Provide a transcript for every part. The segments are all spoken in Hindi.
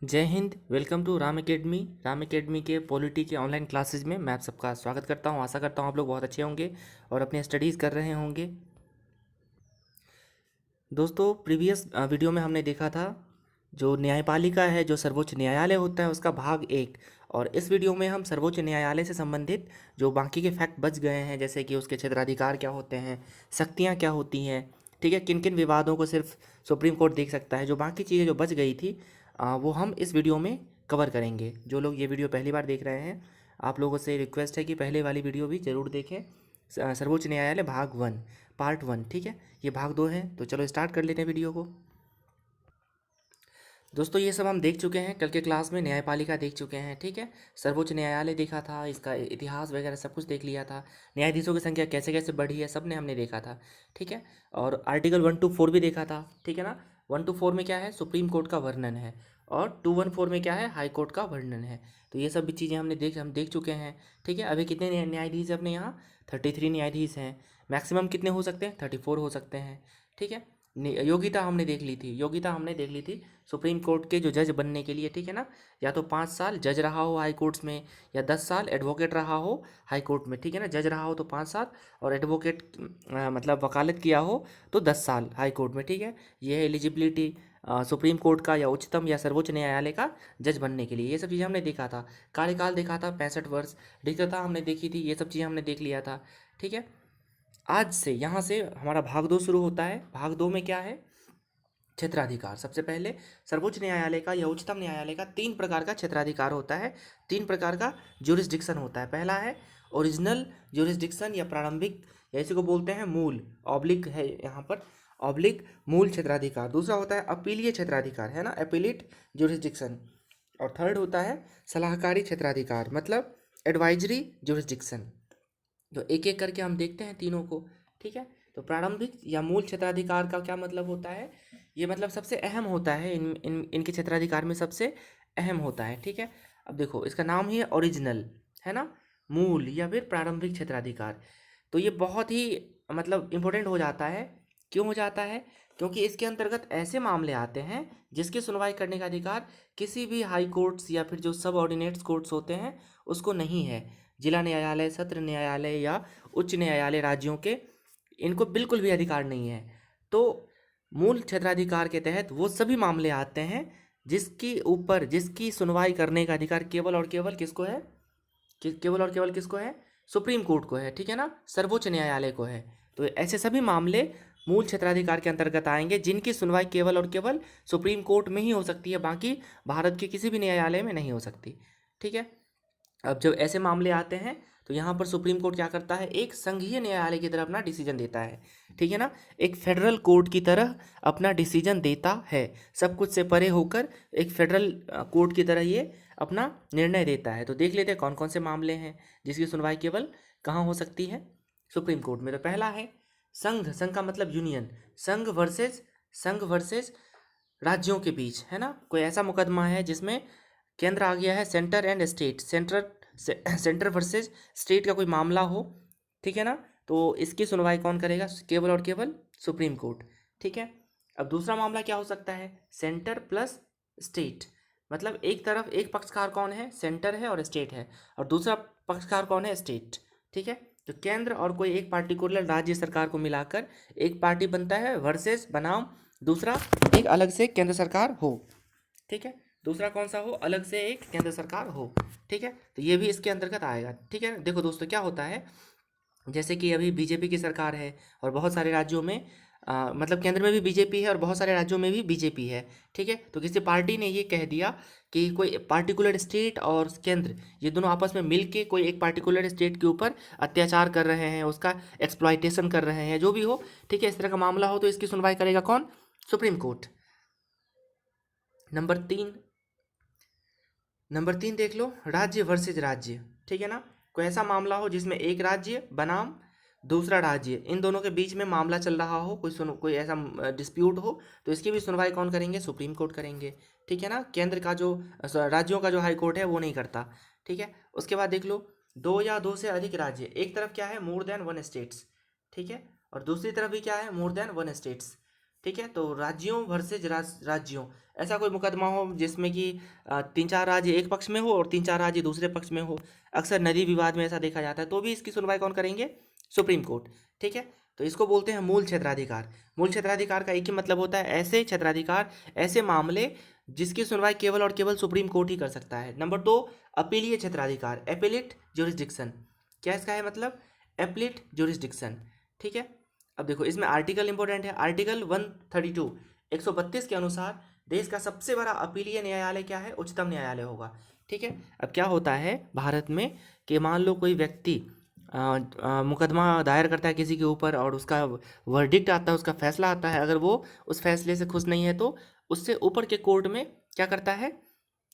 जय हिंद। Welcome to Ram academy. Ram academy के पॉलिटी के ऑनलाइन क्लासेज में मैं आप सबका स्वागत करता हूं। आशा करता हूं आप लोग बहुत अच्छे होंगे और अपनी स्टडीज़ कर रहे होंगे। दोस्तों, प्रीवियस वीडियो में हमने देखा था जो न्यायपालिका है, जो सर्वोच्च न्यायालय होता है, उसका भाग 1। और इस वीडियो में हम सर्वोच्च न्यायालय से संबंधित जो बाकी के फैक्ट बच गए हैं, जैसे कि उसके क्षेत्राधिकार क्या होते हैं, शक्तियाँ क्या होती हैं, ठीक है, किन किन विवादों को सिर्फ सुप्रीम कोर्ट देख सकता है, जो बाकी चीज़ें जो बच गई थी वो हम इस वीडियो में कवर करेंगे। जो लोग ये वीडियो पहली बार देख रहे हैं, आप लोगों से रिक्वेस्ट है कि पहले वाली वीडियो भी ज़रूर देखें। सर्वोच्च न्यायालय भाग 1 पार्ट 1, ठीक है। ये भाग 2 है, तो चलो स्टार्ट कर लेते हैं वीडियो को। दोस्तों, ये सब हम देख चुके हैं कल के क्लास में। न्यायपालिका देख चुके हैं, ठीक है। सर्वोच्च न्यायालय देखा था, इसका इतिहास वगैरह सब कुछ देख लिया था। न्यायाधीशों की संख्या कैसे कैसे बढ़ी है, सब ने हमने देखा था, ठीक है। और आर्टिकल 1 to 4 भी देखा था, ठीक है ना। 1 to 4 में क्या है, सुप्रीम कोर्ट का वर्णन है। और 214 में क्या है, हाई कोर्ट का वर्णन है। तो ये सब भी चीज़ें हम देख चुके हैं, ठीक है। अभी कितने न्यायाधीश है अपने यहाँ? 33 न्यायाधीश हैं। मैक्सिमम कितने हो सकते हैं? 34 हो सकते हैं, ठीक है। योग्यता हमने देख ली थी, योग्यता हमने देख ली थी सुप्रीम कोर्ट के जो जज बनने के लिए, ठीक है ना। या तो 5 साल जज रहा हो हाई कोर्ट्स में, या 10 साल एडवोकेट रहा हो हाई कोर्ट में, ठीक है ना। जज रहा हो तो 5 साल, और एडवोकेट मतलब वकालत किया हो तो 10 साल हाई कोर्ट में, ठीक है। ये है एलिजिबिलिटी सुप्रीम कोर्ट का, या उच्चतम या सर्वोच्च न्यायालय का जज बनने के लिए। ये सब चीज़ें हमने देखा था। कार्यकाल देखा था 65 वर्ष। रिक्तता हमने देखी थी, ये सब चीज़ें हमने देख लिया था, ठीक है। आज से यहाँ से हमारा भाग 2 शुरू होता है। भाग 2 में क्या है? क्षेत्राधिकार। सबसे पहले सर्वोच्च न्यायालय का या उच्चतम न्यायालय का 3 प्रकार का क्षेत्राधिकार होता है, 3 प्रकार का ज्यूरिसडिक्शन होता है। पहला है ओरिजिनल ज्यूरिसडिक्शन या प्रारंभिक, या इसी को बोलते हैं मूल, ऑब्लिक है यहाँ पर, ऑब्लिक मूल क्षेत्राधिकार। दूसरा होता है अपीलीय क्षेत्राधिकार, है ना, अपीलेट ज्यूरिसडिक्शन। और थर्ड होता है सलाहकारी क्षेत्राधिकार, मतलब एडवाइजरी ज्यूरिसडिक्शन। तो एक एक करके हम देखते हैं तीनों को, ठीक है। तो प्रारंभिक या मूल क्षेत्राधिकार का क्या मतलब होता है? ये मतलब सबसे अहम होता है, इनके क्षेत्राधिकार में सबसे अहम होता है, ठीक है। अब देखो, इसका नाम ही है ओरिजिनल, है ना, मूल या फिर प्रारंभिक क्षेत्राधिकार। तो ये बहुत ही मतलब इम्पोर्टेंट हो जाता है। क्यों हो जाता है? क्योंकि इसके अंतर्गत ऐसे मामले आते हैं जिसकी सुनवाई करने का अधिकार किसी भी हाई कोर्ट्स या फिर जो सब ऑर्डिनेट्स कोर्ट्स होते हैं उसको नहीं है। जिला न्यायालय, सत्र न्यायालय या उच्च न्यायालय राज्यों के, इनको बिल्कुल भी अधिकार नहीं है। तो मूल क्षेत्राधिकार के तहत वो सभी मामले आते हैं जिसकी ऊपर, जिसकी सुनवाई करने का अधिकार केवल और केवल किसको है? केवल और केवल किसको है? सुप्रीम कोर्ट को है, ठीक है ना, सर्वोच्च न्यायालय को है। तो ऐसे सभी मामले मूल क्षेत्राधिकार के अंतर्गत आएंगे जिनकी सुनवाई केवल और केवल सुप्रीम कोर्ट में ही हो सकती है, बाकी भारत के किसी भी न्यायालय में नहीं हो सकती, ठीक है। अब जब ऐसे मामले आते हैं तो यहाँ पर सुप्रीम कोर्ट क्या करता है? एक संघीय न्यायालय की तरह अपना डिसीजन देता है, ठीक है ना। एक फेडरल कोर्ट की तरह अपना डिसीजन देता है, सब कुछ से परे होकर एक फेडरल कोर्ट की तरह ये अपना निर्णय देता है। तो देख लेते हैं कौन कौन से मामले हैं जिसकी सुनवाई केवल कहाँ हो सकती है? सुप्रीम कोर्ट में। तो पहला है संघ, संघ का मतलब यूनियन, संघ वर्सेस राज्यों के बीच, है ना। कोई ऐसा मुकदमा है जिसमें केंद्र आ गया है, centre and state, centre versus state का कोई मामला हो, ठीक है ना। तो इसकी सुनवाई कौन करेगा? केवल और केवल सुप्रीम कोर्ट, ठीक है। अब दूसरा मामला क्या हो सकता है? सेंटर प्लस स्टेट, मतलब एक तरफ एक पक्षकार कौन है? सेंटर है और स्टेट है, और दूसरा पक्षकार कौन है? स्टेट, ठीक है। तो केंद्र और कोई एक पार्टिकुलर राज्य सरकार को मिलाकर एक पार्टी बनता है, वर्सेस बनाम दूसरा एक अलग से केंद्र सरकार हो, ठीक है। दूसरा कौन सा हो? अलग से एक केंद्र सरकार हो, ठीक है। तो ये भी इसके अंतर्गत आएगा, ठीक है। देखो दोस्तों, क्या होता है, जैसे कि अभी बीजेपी की सरकार है और बहुत सारे राज्यों में मतलब केंद्र में भी बीजेपी है और बहुत सारे राज्यों में भी बीजेपी है, ठीक है। तो किसी पार्टी ने ये कह दिया कि कोई पार्टिकुलर स्टेट और केंद्र, ये दोनों आपस में मिलके कोई एक पार्टिकुलर स्टेट के ऊपर अत्याचार कर रहे हैं, उसका एक्सप्लॉयटेशन कर रहे हैं, जो भी हो, ठीक है। इस तरह का मामला हो तो इसकी सुनवाई करेगा कौन? Supreme court. नंबर 3 देख लो, राज्य वर्सेज राज्य, ठीक है ना। कोई ऐसा मामला हो जिसमें एक राज्य बनाम दूसरा राज्य, इन दोनों के बीच में मामला चल रहा हो, कोई ऐसा डिस्प्यूट हो, तो इसकी भी सुनवाई कौन करेंगे? सुप्रीम कोर्ट करेंगे, ठीक है ना। केंद्र का जो राज्यों का जो हाई कोर्ट है वो नहीं करता, ठीक है। उसके बाद देख लो, दो या दो से अधिक राज्य, एक तरफ क्या है? मोर देन वन स्टेट्स, ठीक है, और दूसरी तरफ भी क्या है? More than one states. ठीक है, तो राज्यों वर्सेज राज्यों, ऐसा कोई मुकदमा हो जिसमें कि तीन चार राज्य एक पक्ष में हो और तीन चार राज्य दूसरे पक्ष में हो, अक्सर नदी विवाद में ऐसा देखा जाता है, तो भी इसकी सुनवाई कौन करेंगे? Supreme court. ठीक है, तो इसको बोलते हैं मूल क्षेत्राधिकार। मूल क्षेत्राधिकार का एक ही मतलब होता है, ऐसे क्षेत्राधिकार, ऐसे मामले जिसकी सुनवाई केवल और केवल सुप्रीम कोर्ट ही कर सकता है। नंबर दो, अपीलीय क्षेत्राधिकार, एपेलेट ज्यूरिसडिक्शन। क्या इसका है मतलब? Appellate jurisdiction. ठीक है, अब देखो इसमें आर्टिकल इंपॉर्टेंट है। आर्टिकल 132 132 के अनुसार देश का सबसे बड़ा अपीलीय न्यायालय क्या है? उच्चतम न्यायालय होगा। ठीक है, अब क्या होता है भारत में कि मान लो कोई व्यक्ति मुकदमा दायर करता है किसी के ऊपर और उसका वर्डिक्ट आता है, उसका फैसला आता है, अगर वो उस फैसले से खुश नहीं है तो उससे ऊपर के कोर्ट में क्या करता है?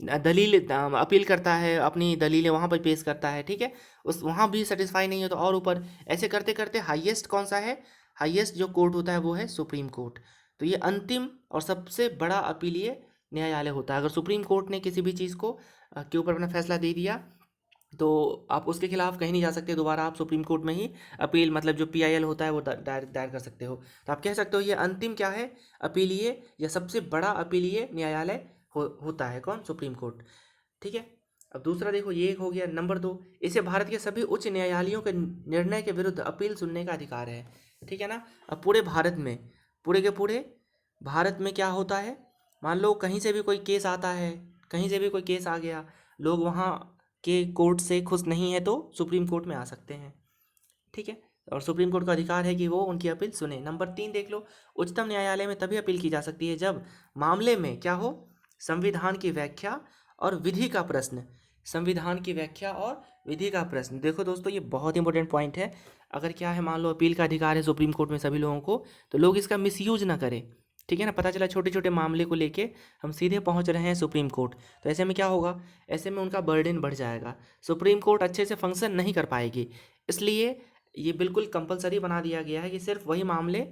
दलील अपील करता है, अपनी दलीलें वहाँ पर पेश करता है। ठीक है, उस वहाँ भी सेटिस्फाई नहीं है तो और ऊपर, ऐसे करते करते हाईएस्ट कौन सा है? हाईएस्ट जो कोर्ट होता है वो है सुप्रीम कोर्ट। तो ये अंतिम और सबसे बड़ा अपीलीय न्यायालय होता है। अगर सुप्रीम कोर्ट ने किसी भी चीज़ को के ऊपर अपना फैसला दे दिया तो आप उसके खिलाफ कहीं नहीं जा सकते, दोबारा आप सुप्रीम कोर्ट में ही अपील, मतलब जो पीआईएल होता है वो दायर दायर कर सकते हो। तो आप कह सकते हो ये अंतिम क्या है? अपीलीय या सबसे बड़ा अपीलीय न्यायालय होता है कौन? Supreme court. ठीक है, अब दूसरा देखो, ये एक हो गया। नंबर दो, इसे भारत के सभी उच्च न्यायालयों के निर्णय के विरुद्ध अपील सुनने का अधिकार है। ठीक है ना, अब पूरे भारत में, पूरे के पूरे भारत में क्या होता है? मान लो कहीं से भी कोई केस आता है, कहीं से भी कोई केस आ गया, लोग वहाँ के कोर्ट से खुश नहीं है तो सुप्रीम कोर्ट में आ सकते हैं। ठीक है, और सुप्रीम कोर्ट का अधिकार है कि वो उनकी अपील सुने। नंबर तीन देख लो, उच्चतम न्यायालय में तभी अपील की जा सकती है जब मामले में क्या हो? संविधान की व्याख्या और विधि का प्रश्न। संविधान की व्याख्या और विधि का प्रश्न, देखो दोस्तों ये बहुत इंपॉर्टेंट पॉइंट है। अगर क्या है, मान लो अपील का अधिकार है सुप्रीम कोर्ट में सभी लोगों को, तो लोग इसका मिसयूज ना करें। ठीक है ना, पता चला छोटे छोटे मामले को लेके हम सीधे पहुंच रहे हैं सुप्रीम कोर्ट, तो ऐसे में क्या होगा? ऐसे में उनका बर्डन बढ़ जाएगा, सुप्रीम कोर्ट अच्छे से फंक्शन नहीं कर पाएगी। इसलिए ये बिल्कुल कंपलसरी बना दिया गया है कि सिर्फ वही मामले,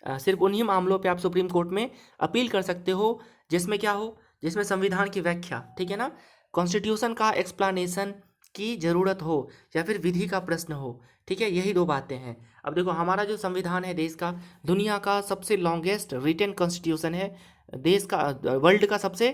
सिर्फ उन्हीं मामलों पे आप सुप्रीम कोर्ट में अपील कर सकते हो जिसमें क्या हो? जिसमें संविधान की व्याख्या, ठीक है ना, कॉन्स्टिट्यूशन का एक्सप्लानेशन की ज़रूरत हो या फिर विधि का प्रश्न हो। ठीक है, यही दो बातें हैं। अब देखो हमारा जो संविधान है देश का, दुनिया का सबसे लॉन्गेस्ट रिटन कॉन्स्टिट्यूशन है, देश का वर्ल्ड का सबसे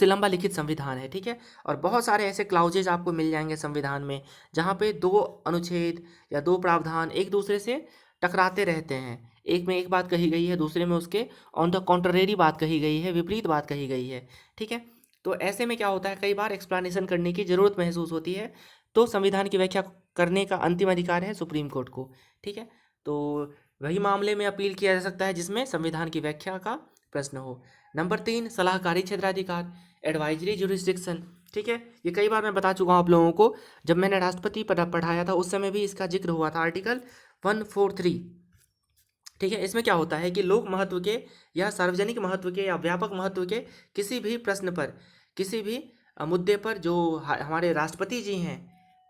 लंबा लिखित संविधान है। ठीक है, और बहुत सारे ऐसे क्लाउजेज आपको मिल जाएंगे संविधान में जहाँ पे दो अनुच्छेद या दो प्रावधान एक दूसरे से टकराते रहते हैं। एक में एक बात कही गई है, दूसरे में उसके ऑन द कॉन्ट्ररी बात कही गई है, विपरीत बात कही गई है। ठीक है, तो ऐसे में क्या होता है, कई बार एक्सप्लेनेशन करने की ज़रूरत महसूस होती है, तो संविधान की व्याख्या करने का अंतिम अधिकार है सुप्रीम कोर्ट को। ठीक है, तो वही मामले में अपील किया जा सकता है जिसमें संविधान की व्याख्या का प्रश्न हो। नंबर तीन, सलाहकारी क्षेत्राधिकार, एडवाइजरी जुरिस्डिक्शन। ठीक है, ये कई बार मैं बता चुका हूँ आप लोगों को, जब मैंने राष्ट्रपति पढ़ाया था उस समय भी इसका जिक्र हुआ था, आर्टिकल 143। ठीक है, इसमें क्या होता है कि लोक महत्व के या सार्वजनिक महत्व के या व्यापक महत्व के किसी भी प्रश्न पर, किसी भी मुद्दे पर जो हमारे राष्ट्रपति जी हैं,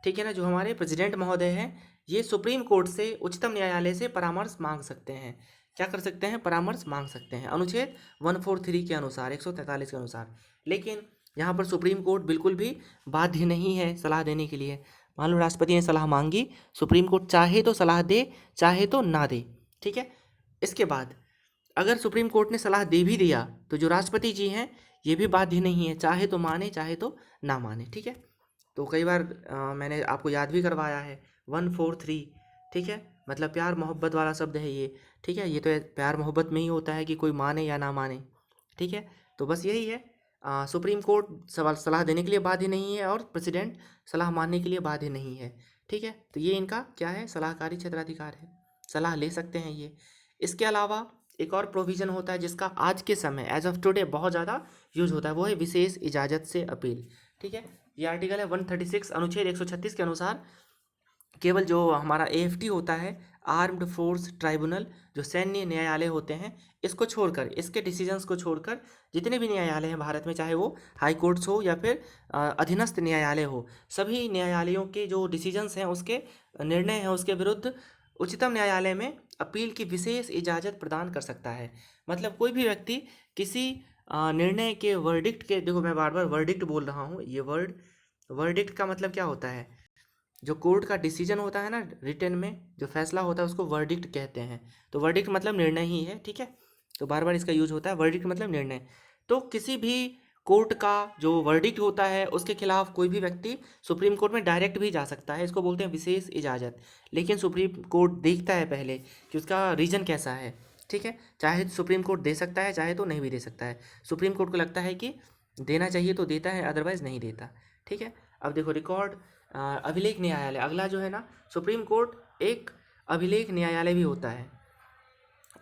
ठीक है ना, जो हमारे प्रेसिडेंट महोदय हैं, ये सुप्रीम कोर्ट से, उच्चतम न्यायालय से परामर्श मांग सकते हैं। क्या कर सकते हैं? परामर्श मांग सकते हैं, अनुच्छेद 143 के अनुसार, 143 के अनुसार। लेकिन यहाँ पर सुप्रीम कोर्ट बिल्कुल भी बाध्य नहीं है सलाह देने के लिए। मान लो राष्ट्रपति ने सलाह मांगी, सुप्रीम कोर्ट चाहे तो सलाह दे, चाहे तो ना दे। ठीक है, इसके बाद अगर सुप्रीम कोर्ट ने सलाह दे भी दिया तो जो राष्ट्रपति जी हैं ये भी बाध्य नहीं है, चाहे तो माने चाहे तो ना माने। ठीक है, तो कई बार मैंने आपको याद भी करवाया है 143। ठीक है, मतलब प्यार मोहब्बत वाला शब्द है ये। ठीक है, ये तो प्यार मोहब्बत में ही होता है कि कोई माने या ना माने। ठीक है, तो बस यही है, सुप्रीम कोर्ट सवाल सलाह देने के लिए बाध्य नहीं है और प्रेसिडेंट सलाह मानने के लिए बाध्य नहीं है। ठीक है, तो ये इनका क्या है? सलाहकारी क्षेत्राधिकार है, सलाह ले सकते हैं ये। इसके अलावा एक और प्रोविज़न होता है जिसका आज के समय, एज ऑफ टुडे, बहुत ज़्यादा यूज होता है, वो है विशेष इजाज़त से अपील। ठीक है, ये आर्टिकल है 136, अनुच्छेद 136 के अनुसार केवल जो हमारा एएफटी होता है, आर्म्ड फोर्स ट्राइब्यूनल, जो सैन्य न्यायालय होते हैं, इसको छोड़कर, इसके डिसीजंस को छोड़कर जितने भी न्यायालय हैं भारत में, चाहे वो हाई कोर्ट्स हो या फिर अधीनस्थ न्यायालय हो, सभी न्यायालयों के जो डिसीजंस हैं, उसके निर्णय हैं, उसके विरुद्ध उच्चतम न्यायालय में अपील की विशेष इजाज़त प्रदान कर सकता है। मतलब कोई भी व्यक्ति किसी निर्णय के वर्डिक्ट के, देखो मैं बार बार वर्डिक्ट बोल रहा हूँ, ये वर्डिक्ट का मतलब क्या होता है? जो कोर्ट का डिसीजन होता है ना रिटन में, जो फैसला होता है उसको वर्डिक्ट कहते हैं। तो वर्डिक्ट मतलब निर्णय ही है, ठीक है। तो बार बार इसका यूज होता है, वर्डिक्ट मतलब निर्णय। तो किसी भी कोर्ट का जो वर्डिक्ट होता है उसके खिलाफ कोई भी व्यक्ति सुप्रीम कोर्ट में डायरेक्ट भी जा सकता है, इसको बोलते हैं विशेष इजाज़त। लेकिन सुप्रीम कोर्ट देखता है पहले कि उसका रीजन कैसा है, ठीक है। चाहे तो सुप्रीम कोर्ट दे सकता है, चाहे तो नहीं भी दे सकता है। सुप्रीम कोर्ट को लगता है कि देना चाहिए तो देता है, अदरवाइज नहीं देता, ठीक है। अब देखो रिकॉर्ड अभिलेख न्यायालय अगला जो है ना, सुप्रीम कोर्ट एक अभिलेख न्यायालय भी होता है।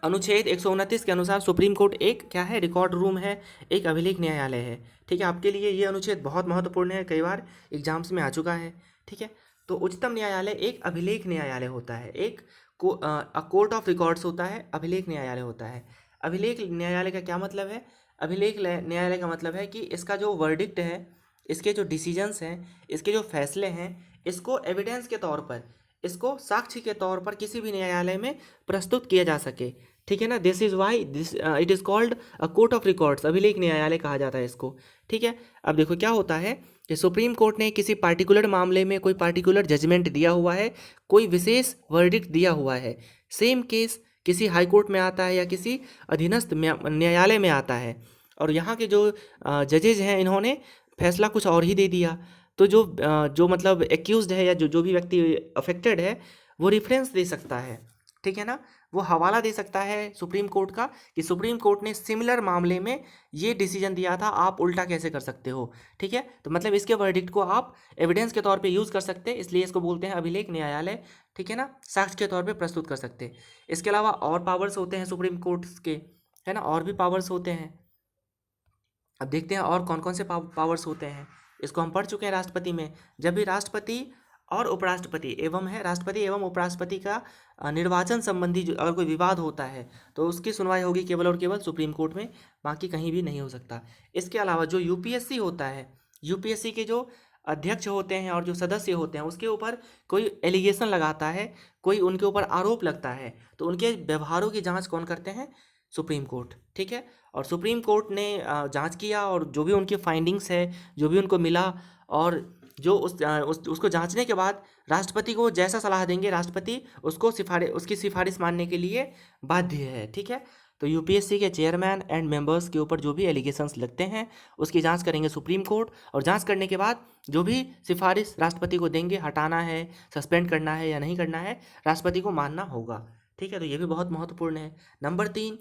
अनुच्छेद 129 के अनुसार सुप्रीम कोर्ट एक क्या है, रिकॉर्ड रूम है, एक अभिलेख न्यायालय है, ठीक है। आपके लिए ये अनुच्छेद बहुत महत्वपूर्ण है, कई बार एग्जाम्स में आ चुका है, ठीक है। तो उच्चतम न्यायालय एक अभिलेख न्यायालय होता है, एक कोर्ट ऑफ रिकॉर्ड्स होता है, अभिलेख न्यायालय होता है। अभिलेख न्यायालय का क्या मतलब है? अभिलेख न्यायालय का मतलब है कि इसका जो वर्डिक्ट है, इसके जो डिसीजंस हैं, इसके जो फैसले हैं, इसको एविडेंस के तौर पर, इसको साक्ष्य के तौर पर किसी भी न्यायालय में प्रस्तुत किया जा सके, ठीक है ना। This is why this it is called a court of records, अभिलेख न्यायालय कहा जाता है इसको, ठीक है। अब देखो क्या होता है कि सुप्रीम कोर्ट ने किसी पार्टिकुलर मामले में कोई पार्टिकुलर जजमेंट दिया हुआ है, कोई विशेष वर्डिक्ट दिया हुआ है। सेम केस किसी हाई कोर्ट में आता है या किसी अधीनस्थ न्यायालय में आता है, और यहाँ के जो जजेज हैं इन्होंने फैसला कुछ और ही दे दिया। तो जो मतलब एक्यूज्ड है या जो भी व्यक्ति अफेक्टेड है, वो रेफरेंस दे सकता है, ठीक है ना। वो हवाला दे सकता है सुप्रीम कोर्ट का कि सुप्रीम कोर्ट ने सिमिलर मामले में ये डिसीजन दिया था, आप उल्टा कैसे कर सकते हो, ठीक है। तो मतलब इसके वर्डिक्ट को आप एविडेंस के तौर पे यूज़ कर सकते हैं, इसलिए इसको बोलते हैं अभिलेख न्यायालय, ठीक है ना। साक्ष्य के तौर पे प्रस्तुत कर सकते हैं। इसके अलावा और पावर्स होते हैं सुप्रीम कोर्ट के, है ना, और भी पावर्स होते हैं। अब देखते हैं और कौन कौन से पावर्स होते हैं। इसको हम पढ़ चुके हैं राष्ट्रपति में। जब भी राष्ट्रपति और उपराष्ट्रपति एवं है राष्ट्रपति एवं उपराष्ट्रपति का निर्वाचन संबंधी जो अगर कोई विवाद होता है तो उसकी सुनवाई होगी केवल और केवल सुप्रीम कोर्ट में, बाकी कहीं भी नहीं हो सकता। इसके अलावा जो यूपीएससी होता है, यूपीएससी के जो अध्यक्ष होते हैं और जो सदस्य होते हैं, उसके ऊपर कोई एलिगेशन लगाता है, कोई उनके ऊपर आरोप लगता है, तो उनके व्यवहारों की जांच कौन करते हैं? सुप्रीम कोर्ट, ठीक है। और सुप्रीम कोर्ट ने जांच किया और जो भी उनकी फाइंडिंग्स है, जो भी उनको मिला, और जो उसको जांचने के बाद राष्ट्रपति को जैसा सलाह देंगे, राष्ट्रपति उसकी सिफारिश मानने के लिए बाध्य है, ठीक है। तो यूपीएससी के चेयरमैन एंड मेंबर्स के ऊपर जो भी एलिगेशंस लगते हैं उसकी जांच करेंगे सुप्रीम कोर्ट, और जांच करने के बाद जो भी सिफारिश राष्ट्रपति को देंगे, हटाना है, सस्पेंड करना है या नहीं करना है, राष्ट्रपति को मानना होगा, ठीक है। तो ये भी बहुत महत्वपूर्ण है। नंबर 3,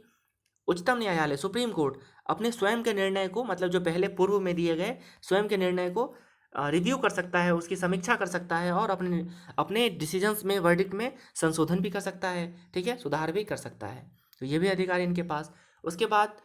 उच्चतम न्यायालय सुप्रीम कोर्ट अपने स्वयं के निर्णय को, मतलब जो पहले पूर्व में दिए गए स्वयं के निर्णय को रिव्यू कर सकता है, उसकी समीक्षा कर सकता है, और अपने अपने डिसीजंस में, वर्डिक्ट में संशोधन भी कर सकता है, ठीक है, सुधार भी कर सकता है। तो ये भी अधिकार इनके पास। उसके बाद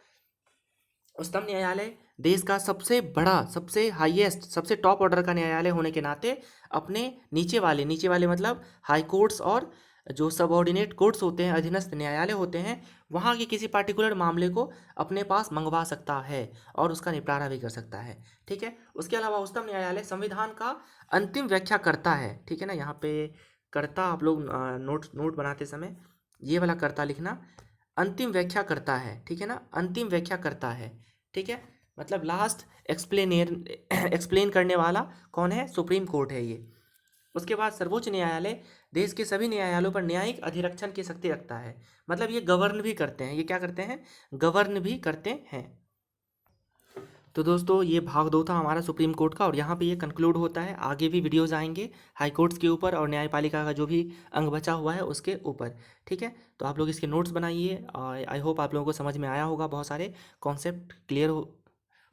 उच्चतम न्यायालय देश का सबसे बड़ा, सबसे हाईएस्ट, सबसे टॉप ऑर्डर का न्यायालय होने के नाते अपने नीचे वाले मतलब हाई कोर्ट्स और जो सबऑर्डिनेट कोर्ट्स होते हैं, अधीनस्थ न्यायालय होते हैं, वहाँ के किसी पार्टिकुलर मामले को अपने पास मंगवा सकता है और उसका निपटारा भी कर सकता है, ठीक है। उसके अलावा उच्चतम न्यायालय संविधान का अंतिम व्याख्या करता है, ठीक है ना। यहाँ पे कर्ता, आप लोग नोट बनाते समय ये वाला कर्ता लिखना, अंतिम व्याख्या करता है, ठीक है ना, अंतिम व्याख्या करता है, ठीक है। मतलब लास्ट एक्सप्लेन करने वाला कौन है? सुप्रीम कोर्ट है ये। उसके बाद सर्वोच्च न्यायालय देश के सभी न्यायालयों पर न्यायिक अधिरक्षण की शक्ति रखता है, मतलब ये गवर्न भी करते हैं। ये क्या करते हैं? गवर्न भी करते हैं। तो दोस्तों ये भाग 2 था हमारा सुप्रीम कोर्ट का, और यहाँ पे ये कंक्लूड होता है। आगे भी वीडियोज़ आएंगे हाई कोर्ट्स के ऊपर और न्यायपालिका का जो भी अंग बचा हुआ है उसके ऊपर, ठीक है। तो आप लोग इसके नोट्स बनाइए, और आई होप आप लोगों को समझ में आया होगा, बहुत सारे कॉन्सेप्ट क्लियर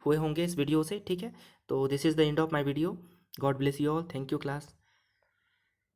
हुए होंगे इस वीडियो से, ठीक है। तो this is the end of my video. God bless you all. Thank you class.